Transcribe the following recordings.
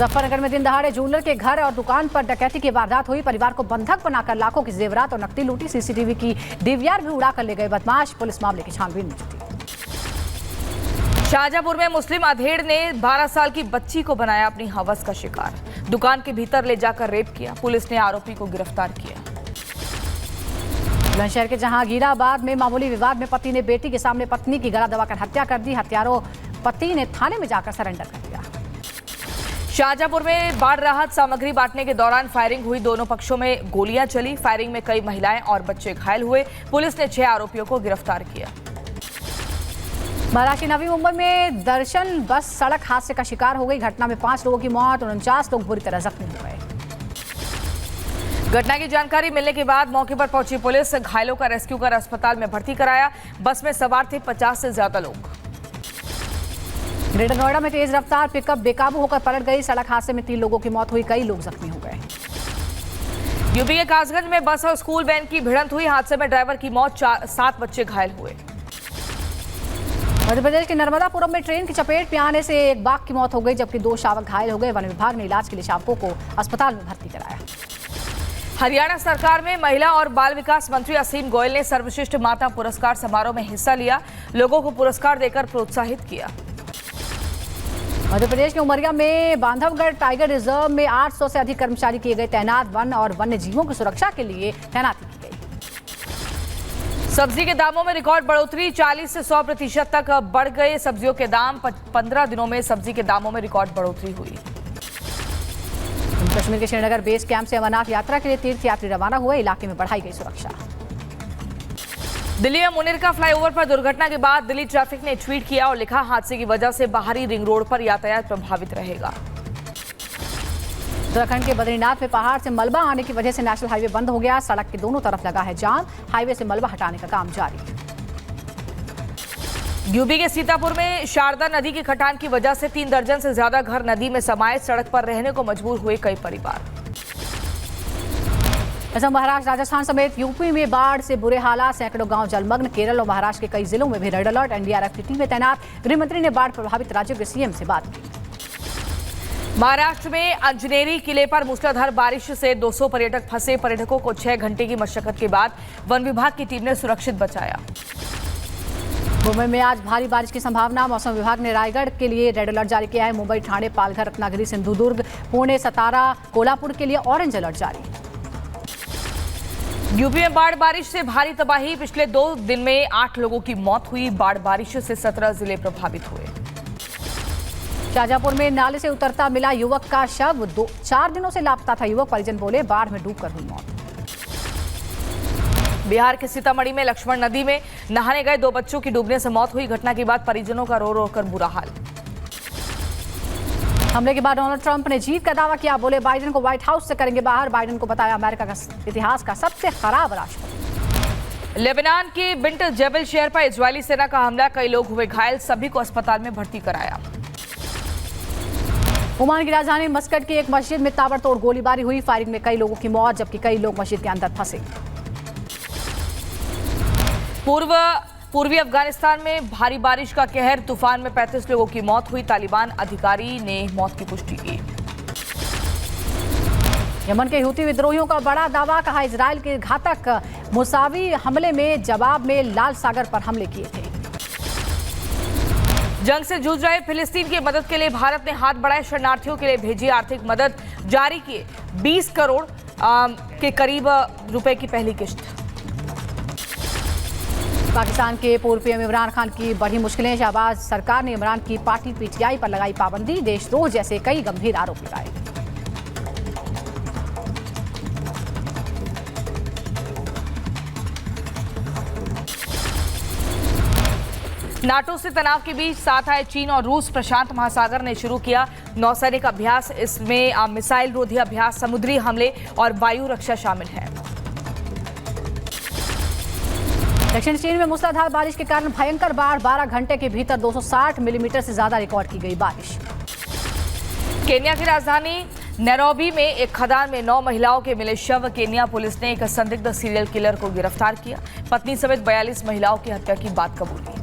मुजफ्फरनगर में दिन दहाड़े ज्वेलर के घर और दुकान पर डकैती की वारदात हुई। परिवार को बंधक बनाकर लाखों के जेवरात और नकदी लूटी। सीसीटीवी की डीवीआर भी उड़ाकर ले गए बदमाश। पुलिस मामले की छानबीन में जुटी। शाहजहांपुर में मुस्लिम अधेड़ ने 12 साल की बच्ची को बनाया अपनी हवस का शिकार। दुकान के भीतर ले जाकर रेप किया। पुलिस ने आरोपी को गिरफ्तार किया। बुलंदशहर के जहांगीराबाद में मामूली विवाद में पति ने बेटी के सामने पत्नी की गला दबाकर हत्या कर दी। हत्यारों पति ने थाने में जाकर सरेंडर कर दिया। शाहजहांपुर में बाढ़ राहत सामग्री बांटने के दौरान फायरिंग हुई। दोनों पक्षों में गोलियां चली। फायरिंग में कई महिलाएं और बच्चे घायल हुए। पुलिस ने 6 आरोपियों को गिरफ्तार किया। महाराष्ट्र की नवी मुंबई में दर्शन बस सड़क हादसे का शिकार हो गई। घटना में 5 लोगों की मौत और 49 लोग बुरी तरह जख्मी हो गए। घटना की जानकारी मिलने के बाद मौके पर पहुंची पुलिस घायलों का रेस्क्यू कर अस्पताल में भर्ती कराया। बस में सवार थे 50 से ज्यादा लोग। ग्रेटर नोएडा में तेज रफ्तार पिकअप बेकाबू होकर पलट गई। सड़क हादसे में 3 लोगों की मौत हुई। कई लोग जख्मी हो गए। यूपी के कासगंज में बस और स्कूल वैन की भिड़ंत हुई। हादसे में ड्राइवर की मौत, 7 बच्चे घायल हुए। मध्य प्रदेश के नर्मदापुरम में ट्रेन की चपेट में आने से एक बाघ की मौत हो गई, जबकि 2 शावक घायल हो गए। वन विभाग ने इलाज के लिए शावकों को अस्पताल में भर्ती कराया। हरियाणा सरकार में महिला और बाल विकास मंत्री असीम गोयल ने सर्वश्रेष्ठ माता पुरस्कार समारोह में हिस्सा लिया। लोगों को पुरस्कार देकर प्रोत्साहित किया। मध्य प्रदेश के उमरिया में बांधवगढ़ टाइगर रिजर्व में 800 से अधिक कर्मचारी किए गए तैनात। वन और वन्य जीवों की सुरक्षा के लिए तैनाती की गई। सब्जी के दामों में रिकॉर्ड बढ़ोतरी, 40 से 100% तक बढ़ गए सब्जियों के दाम। 15 दिनों में सब्जी के दामों में रिकॉर्ड बढ़ोतरी हुई। कश्मीर के श्रीनगर बेस कैंप से अमरनाथ यात्रा के लिए तीर्थयात्री रवाना हुए। इलाके में बढ़ाई गई सुरक्षा। दिल्ली में मुनिरका फ्लाईओवर पर दुर्घटना के बाद दिल्ली ट्रैफिक ने ट्वीट किया और लिखा, हादसे की वजह से बाहरी रिंग रोड पर यातायात प्रभावित रहेगा। उत्तराखंड के बद्रीनाथ में पहाड़ से मलबा आने की वजह से नेशनल हाईवे बंद हो गया। सड़क के दोनों तरफ लगा है जाम। हाईवे से मलबा हटाने का काम जारी है। यूपी के सीतापुर में शारदा नदी की कटान की वजह से 3 दर्जन से ज्यादा घर नदी में समाये। सड़क पर रहने को मजबूर हुए कई परिवार। महाराष्ट्र, राजस्थान समेत यूपी में बाढ़ से बुरे हालात। सैकड़ों गांव जलमग्न। केरल और महाराष्ट्र के कई जिलों में भी रेड अलर्ट। एनडीआरएफ की टीमें तैनात। गृहमंत्री ने बाढ़ प्रभावित राज्यों के सीएम से बात की। महाराष्ट्र में अंजनेरी किले पर मूसलाधार बारिश से 200 पर्यटक फंसे। पर्यटकों को 6 घंटे की मशक्कत के बाद वन विभाग की टीम ने सुरक्षित बचाया। मुंबई में आज भारी बारिश की संभावना। मौसम विभाग ने रायगढ़ के लिए रेड अलर्ट जारी किया है। मुंबई, ठाणे, पालघर, रत्नागिरी, सिंधुदुर्ग, पुणे, सतारा, कोल्हापुर के लिए ऑरेंज अलर्ट जारी। यूपी में बाढ़ बारिश से भारी तबाही। पिछले 2 दिन में 8 लोगों की मौत हुई। बाढ़ बारिश से 17 जिले प्रभावित हुए। शाहजहांपुर में नाले से उतरता मिला युवक का शव। 4 दिनों से लापता था युवक। परिजन बोले, बाढ़ में डूबकर हुई मौत। बिहार के सीतामढ़ी में लक्ष्मण नदी में नहाने गए 2 बच्चों की डूबने से मौत हुई। घटना के बाद परिजनों का रो रो कर बुरा हाल। हमले के बाद डोनाल्ड ट्रंप ने जीत का दावा किया। बोले, बाइडेन को व्हाइट हाउस से करेंगे बाहर। बाइडेन को बताया अमेरिका का इतिहास का सबसे खराब राष्ट्रपति। लेबनान के बिंट जेबल शहर पर इजरायली सेना का हमला। कई लोग हुए घायल। सभी को अस्पताल में भर्ती कराया। ओमान की राजधानी मस्कट की एक मस्जिद में ताबड़तोड़ गोलीबारी हुई। फायरिंग में कई लोगों की मौत, जबकि कई लोग मस्जिद के अंदर फंसे। पूर्वी अफगानिस्तान में भारी बारिश का कहर। तूफान में 35 लोगों की मौत हुई। तालिबान अधिकारी ने मौत की पुष्टि की। यमन के हूती विद्रोहियों का बड़ा दावा। कहा, इजरायल के घातक मुसावी हमले में जवाब में लाल सागर पर हमले किए थे। जंग से जूझ रहे फिलिस्तीन की मदद के लिए भारत ने हाथ बढ़ाए। शरणार्थियों के लिए भेजी आर्थिक मदद जारी किए। 20 करोड़ के करीब रुपए की पहली किश्त। पाकिस्तान के पूर्व पीएम इमरान खान की बढ़ी मुश्किलें। शहबाज सरकार ने इमरान की पार्टी पीटीआई पर लगाई पाबंदी। देशद्रोह जैसे कई गंभीर आरोप लगाए। नाटो से तनाव के बीच साथ आए चीन और रूस। प्रशांत महासागर ने शुरू किया नौसैनिक अभ्यास। इसमें मिसाइल रोधी अभ्यास, समुद्री हमले और वायु रक्षा शामिल है। दक्षिण चीन में मूसलाधार बारिश के कारण भयंकर बाढ़। 12 घंटे के भीतर 260 मिलीमीटर से ज्यादा रिकॉर्ड की गई बारिश। केन्या की राजधानी नैरोबी में एक खदान में 9 महिलाओं के मिले शव। केन्या पुलिस ने एक संदिग्ध सीरियल किलर को गिरफ्तार किया। पत्नी समेत 42 महिलाओं की हत्या की बात कबूली।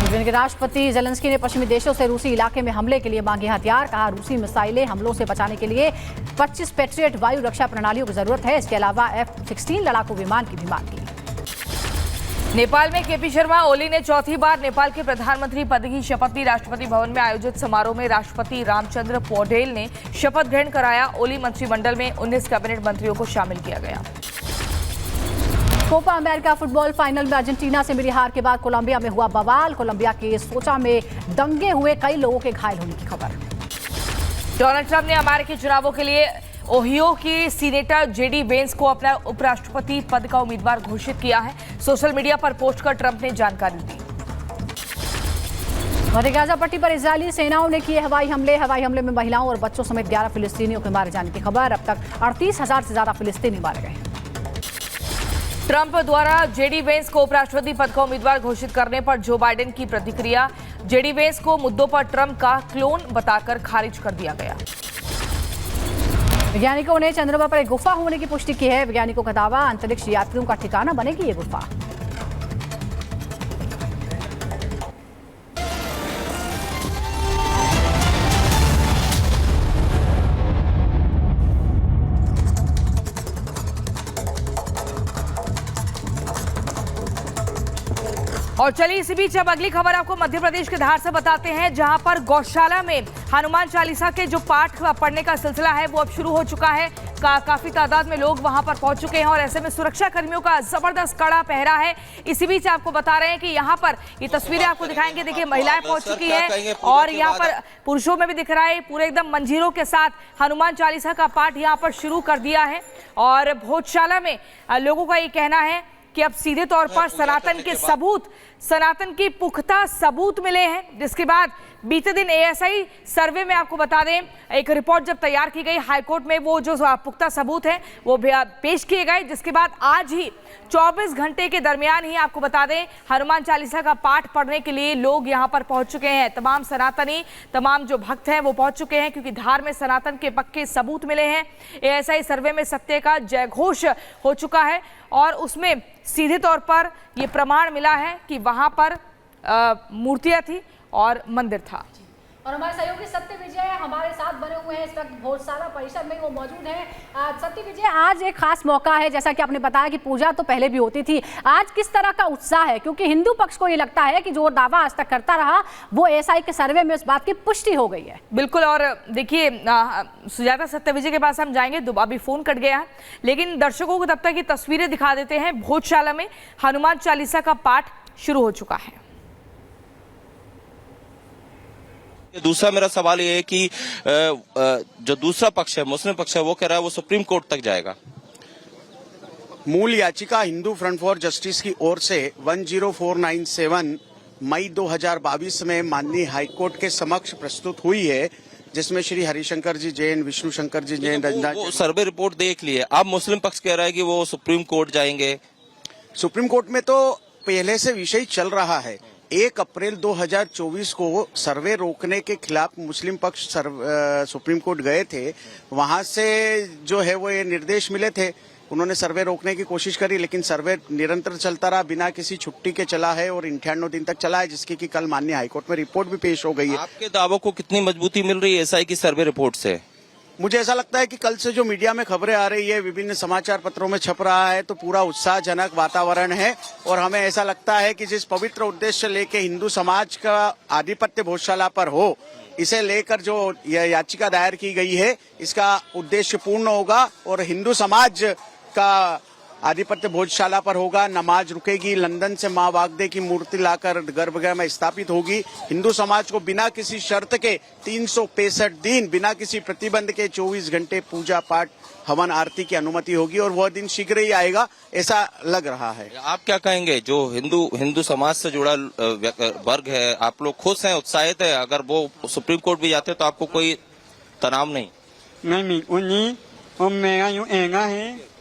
यूक्रेन के राष्ट्रपति जेलेंस्की ने पश्चिमी देशों से रूसी इलाके में हमले के लिए मांगे हथियार। कहा, रूसी मिसाइलें हमलों से बचाने के लिए 25 पैट्रियट वायु रक्षा प्रणालियों की जरूरत है। इसके अलावा F-16 लड़ाकू विमान की भी मांग की। नेपाल में केपी शर्मा ओली ने चौथी बार नेपाल के प्रधानमंत्री पद की शपथ ली। राष्ट्रपति भवन में आयोजित समारोह में राष्ट्रपति रामचंद्र पौडेल ने शपथ ग्रहण कराया। ओली मंत्रिमंडल में 19 कैबिनेट मंत्रियों को शामिल किया गया। कोपा अमेरिका फुटबॉल फाइनल में अर्जेंटीना से मिली हार के बाद कोलंबिया में हुआ बवाल। कोलंबिया के सोचा में दंगे हुए, कई लोगों के घायल होने की खबर। डोनाल्ड ट्रंप ने अमेरिकी चुनावों के लिए ओहियो की सीनेटर जेडी वेंस को अपना उपराष्ट्रपति पद का उम्मीदवार घोषित किया है। सोशल मीडिया पर पोस्ट कर ट्रंप ने जानकारी दी। मध्य गाजा पट्टी पर इजरायली सेनाओं ने किए हवाई हमले। हवाई हमले में महिलाओं और बच्चों समेत 11 फिलिस्तीनियों के मारे जाने की खबर। अब तक 38,000 से ज्यादा फिलिस्तीनी मारे गए। ट्रंप द्वारा जेडी वेंस को उपराष्ट्रपति पद का उम्मीदवार घोषित करने पर जो बाइडेन की प्रतिक्रिया। जेडी वेंस को मुद्दों पर ट्रंप का क्लोन बताकर खारिज कर दिया गया। वैज्ञानिकों ने चंद्रमा पर एक गुफा होने की पुष्टि की है। वैज्ञानिकों का दावा, अंतरिक्ष यात्रियों का ठिकाना बनेगी ये गुफा। और चलिए इसी बीच अब अगली खबर आपको मध्य प्रदेश के धार से बताते हैं, जहां पर गौशाला में हनुमान चालीसा के जो पाठ पढ़ने का सिलसिला है वो अब शुरू हो चुका है। काफी तादाद में लोग वहां पर पहुंच चुके हैं और ऐसे में सुरक्षा कर्मियों का जबरदस्त कड़ा पहरा है। इसी बीच आपको बता रहे हैं कि यहाँ पर ये तस्वीरें आपको दिखाएंगे। देखिए, महिलाएं पहुंच चुकी है और यहाँ पर पुरुषों में भी दिख रहा है। पूरे एकदम मंजीरों के साथ हनुमान चालीसा का पाठ यहाँ पर शुरू कर दिया है। और भोजशाला में लोगों का ये कहना है कि अब सीधे तौर पर सनातन की पुख्ता सबूत मिले हैं। जिसके बाद बीते दिन एएसआई सर्वे में आपको बता दें, एक रिपोर्ट जब तैयार की गई हाईकोर्ट में, वो जो पुख्ता सबूत है वो पेश किए गए। जिसके बाद आज ही 24 घंटे के दरमियान ही आपको बता दें, हनुमान चालीसा का पाठ पढ़ने के लिए लोग यहां पर पहुंच चुके हैं। तमाम सनातनी, तमाम जो भक्त हैं वो पहुंच चुके हैं, क्योंकि धार में सनातन के पक्के सबूत मिले हैं। एएसआई सर्वे में सत्य का जयघोष हो चुका है और उसमें सीधे तौर पर यह प्रमाण मिला है कि वहां पर मूर्तियां थी और मंदिर था। और हमारे सहयोगी सत्य विजय हमारे साथ बने हुए हैं, इस वक्त भोजशाला परिसर में वो मौजूद हैं। सत्य विजय, आज एक खास मौका है, जैसा कि आपने बताया कि पूजा तो पहले भी होती थी। आज किस तरह का उत्साह है, क्योंकि हिंदू पक्ष को ये लगता है कि जो दावा आज तक करता रहा वो एएसआई के सर्वे में उस बात की पुष्टि हो गई है। बिल्कुल। और देखिए, सुजाता सत्य विजय के पास हम जाएंगे, अभी फोन कट गया है, लेकिन दर्शकों को तब तक की तस्वीरें दिखा देते हैं। भोजशाला में हनुमान चालीसा का पाठ शुरू हो चुका है। दूसरा मेरा सवाल ये है कि जो दूसरा पक्ष है, मुस्लिम पक्ष है, वो कह रहा है वो सुप्रीम कोर्ट तक जाएगा। मूल याचिका हिंदू फ्रंट फॉर जस्टिस की ओर से 10497 मई 2022 में माननीय हाईकोर्ट के समक्ष प्रस्तुत हुई है, जिसमें श्री हरिशंकर जी जैन, विष्णु शंकर जी जैन, रंजना वो सर्वे रिपोर्ट देख लिए। अब मुस्लिम पक्ष कह रहा है कि वो सुप्रीम कोर्ट जाएंगे। सुप्रीम कोर्ट में तो पहले से विषय चल रहा है। 1 अप्रैल 2024 को सर्वे रोकने के खिलाफ मुस्लिम पक्ष सुप्रीम कोर्ट गए थे। वहां से जो है वो ये निर्देश मिले थे, उन्होंने सर्वे रोकने की कोशिश करी, लेकिन सर्वे निरंतर चलता रहा, बिना किसी छुट्टी के चला है और 58 दिन तक चला है, जिसकी कि कल माननीय हाईकोर्ट में रिपोर्ट भी पेश हो गई है। आपके दावों को कितनी मजबूती मिल रही है एएसआई की सर्वे रिपोर्ट से? मुझे ऐसा लगता है कि कल से जो मीडिया में खबरें आ रही है, विभिन्न समाचार पत्रों में छप रहा है, तो पूरा उत्साहजनक वातावरण है। और हमें ऐसा लगता है कि जिस पवित्र उद्देश्य लेके हिंदू समाज का आधिपत्य भोजशाला पर हो, इसे लेकर जो यह याचिका दायर की गई है, इसका उद्देश्य पूर्ण होगा और हिंदू समाज का आधिपत्य भोजशाला पर होगा। नमाज रुकेगी, लंदन से मां वागदे की मूर्ति लाकर गर्भगृह में स्थापित होगी। हिंदू समाज को बिना किसी शर्त के 365 दिन, बिना किसी प्रतिबंध के 24 घंटे पूजा पाठ, हवन आरती की अनुमति होगी और वह दिन शीघ्र ही आएगा, ऐसा लग रहा है। आप क्या कहेंगे, जो हिंदू समाज से जुड़ा वर्ग है, आप लोग खुश हैं, उत्साहित है? अगर वो सुप्रीम कोर्ट भी जाते तो आपको कोई तनाव नहीं? नहीं, उन्हीं मेरा यूं ऐना है